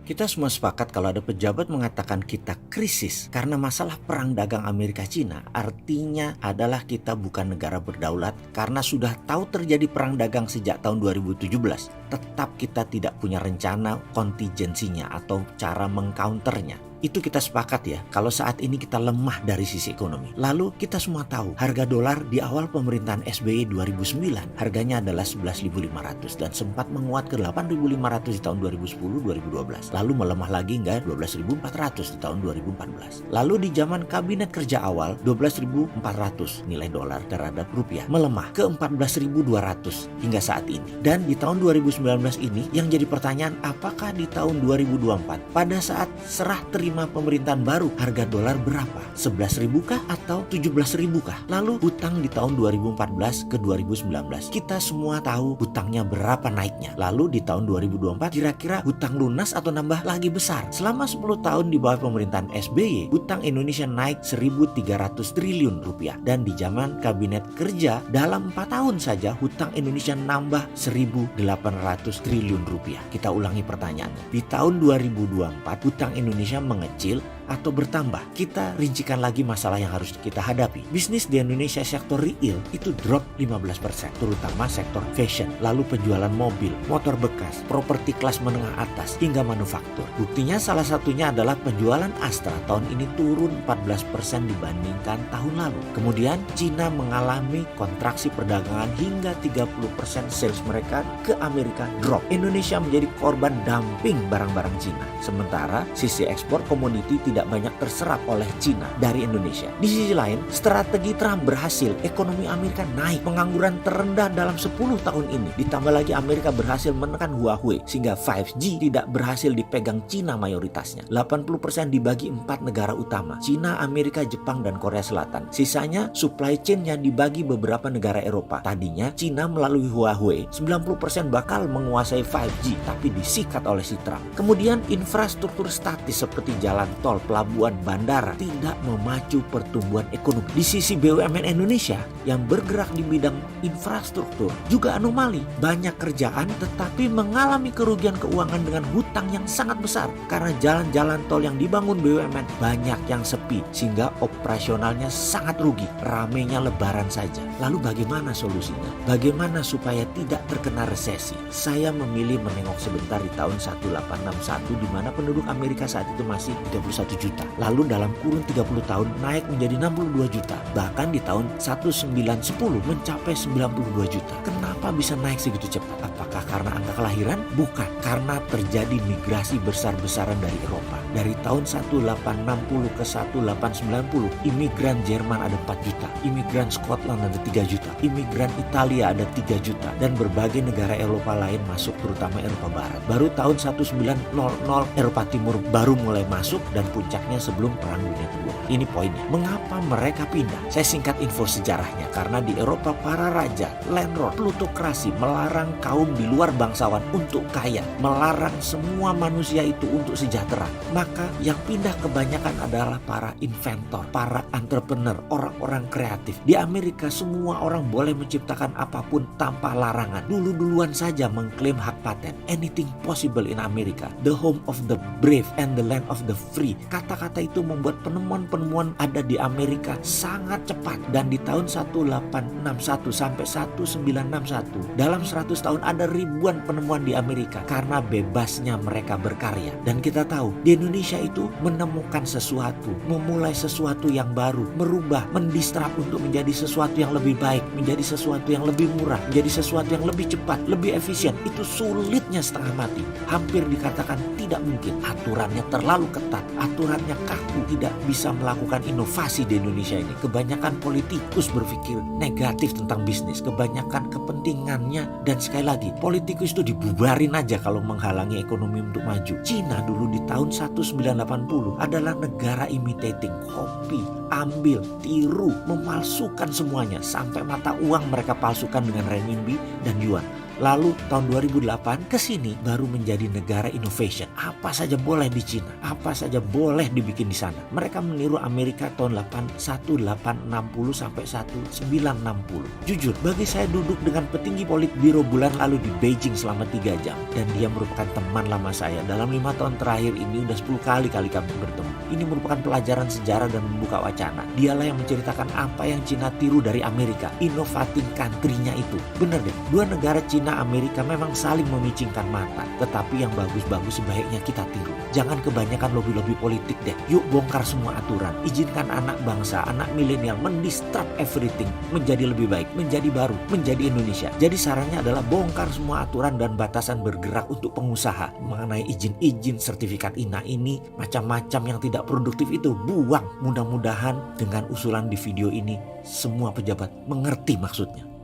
Kita semua sepakat kalau ada pejabat mengatakan kita krisis karena masalah perang dagang Amerika-China, artinya adalah kita bukan negara berdaulat karena sudah tahu terjadi perang dagang sejak tahun 2017. Tetap kita tidak punya rencana kontingensinya atau cara mengcounternya. Itu kita sepakat ya, kalau saat ini kita lemah dari sisi ekonomi. Lalu kita semua tahu harga dolar di awal pemerintahan SBY 2009 harganya adalah 11.500 dan sempat menguat ke 8.500 di tahun 2010-2012. Lalu melemah lagi hingga 12.400 di tahun 2014. Lalu di zaman kabinet kerja awal 12.400 nilai dolar terhadap rupiah melemah ke 14.200 hingga saat ini. Dan di tahun 2019 ini yang jadi pertanyaan, apakah di tahun 2024 pada saat serah terima pemerintahan baru harga dolar berapa? 11.000 kah atau 17.000 kah? Lalu hutang di tahun 2014 ke 2019 kita semua tahu hutangnya berapa naiknya. Lalu di tahun 2024 kira-kira hutang lunas atau nambah lagi besar? Selama 10 tahun di bawah pemerintahan SBY hutang Indonesia naik 1.300 triliun rupiah dan di zaman kabinet kerja dalam 4 tahun saja hutang Indonesia nambah 1.800 triliun rupiah. Kita ulangi pertanyaannya, di tahun 2024 hutang Indonesia mengecil atau bertambah? Kita rincikan lagi masalah yang harus kita hadapi. Bisnis di Indonesia sektor retail itu drop 15%, terutama sektor fashion, lalu penjualan mobil, motor bekas, properti kelas menengah atas, hingga manufaktur. Buktinya salah satunya adalah penjualan Astra tahun ini turun 14% dibandingkan tahun lalu. Kemudian Cina mengalami kontraksi perdagangan hingga 30% sales mereka ke Amerika drop. Indonesia menjadi korban dumping barang-barang Cina. Sementara sisi ekspor komoditi tidak banyak terserap oleh Cina dari Indonesia. Di sisi lain, strategi Trump berhasil, ekonomi Amerika naik, pengangguran terendah dalam 10 tahun ini. Ditambah lagi Amerika berhasil menekan Huawei sehingga 5G tidak berhasil dipegang Cina mayoritasnya. 80% dibagi 4 negara utama, Cina, Amerika, Jepang, dan Korea Selatan. Sisanya supply chain-nya dibagi beberapa negara Eropa. Tadinya Cina melalui Huawei 90% bakal menguasai 5G, tapi disikat oleh si Trump. Kemudian infrastruktur statis seperti jalan tol, pelabuhan, bandara tidak memacu pertumbuhan ekonomi. Di sisi BUMN Indonesia yang bergerak di bidang infrastruktur juga anomali. Banyak kerjaan tetapi mengalami kerugian keuangan dengan hutang yang sangat besar karena jalan-jalan tol yang dibangun BUMN banyak yang sepi sehingga operasionalnya sangat rugi. Ramenya lebaran saja. Lalu bagaimana solusinya? Bagaimana supaya tidak terkena resesi? Saya memilih menengok sebentar di tahun 1861 di mana penduduk Amerika saat itu masih 31 juta. Lalu dalam kurun 30 tahun naik menjadi 62 juta. Bahkan di tahun 1910 mencapai 92 juta. Kenapa bisa naik segitu cepat? Apakah karena angka kelahiran? Bukan. Karena terjadi migrasi besar-besaran dari Eropa. Dari tahun 1860 ke 1890, imigran Jerman ada 4 juta. Imigran Scotland ada 3 juta. Imigran Italia ada 3 juta. Dan berbagai negara Eropa lain masuk, terutama Eropa Barat. Baru tahun 1900 Eropa Timur baru mulai masuk dan puncaknya sebelum Perang Dunia Kedua. Ini poinnya. Mengapa mereka pindah? Saya singkat info sejarahnya. Karena di Eropa para raja, landlord, plutokrasi melarang kaum di luar bangsawan untuk kaya. Melarang semua manusia itu untuk sejahtera. Maka yang pindah kebanyakan adalah para inventor, para entrepreneur, orang-orang kreatif. Di Amerika semua orang boleh menciptakan apapun tanpa larangan. Dulu-duluan saja mengklaim hak paten. Anything possible in America. The home of the brave and the land of the free. Kata-kata itu membuat penemuan-penemuan ada di Amerika sangat cepat. Dan di tahun 1861 sampai 1961 dalam 100 tahun ada ribuan penemuan di Amerika karena bebasnya mereka berkarya. Dan kita tahu di Indonesia itu menemukan sesuatu, memulai sesuatu yang baru, merubah, mendistrap untuk menjadi sesuatu yang lebih baik, menjadi sesuatu yang lebih murah, menjadi sesuatu yang lebih cepat, lebih efisien. Itu sulitnya setengah mati. Hampir dikatakan tidak mungkin. Aturannya terlalu ketat, aturannya kaku, tidak bisa melakukan inovasi di Indonesia ini. Kebanyakan politikus berpikir negatif tentang bisnis, kebanyakan kepentingannya, dan sekali lagi politikus itu dibubarin aja kalau menghalangi ekonomi untuk maju. Cina dulu di tahun 1980 adalah negara imitating, copy, ambil, tiru, memalsukan semuanya sampai mata uang mereka palsukan dengan renminbi dan yuan. Lalu tahun 2008 ke sini baru menjadi negara innovation. Apa saja boleh di Cina, apa saja boleh dibikin di sana. Mereka meniru Amerika tahun 1860 sampai 1960. Jujur, bagi saya duduk dengan petinggi Politbiro bulan lalu di Beijing selama 3 jam. Dan dia merupakan teman lama saya. Dalam 5 tahun terakhir ini udah 10 kali kami bertemu. Ini merupakan pelajaran sejarah dan membuka wacana. Dialah yang menceritakan apa yang Cina tiru dari Amerika. Inovating country-nya itu. Bener deh, dua negara Cina Amerika memang saling memicingkan mata. Tetapi yang bagus-bagus sebaiknya kita tiru. Jangan kebanyakan lobby-lobby politik deh. Yuk bongkar semua aturan. Izinkan anak bangsa, anak milenial mendisrupt everything. Menjadi lebih baik, menjadi baru, menjadi Indonesia. Jadi sarannya adalah bongkar semua aturan dan batasan bergerak untuk pengusaha. Mengenai izin-izin, sertifikat INA ini, macam-macam yang tidak produktif itu buang. Mudah-mudahan dengan usulan di video ini semua pejabat mengerti maksudnya.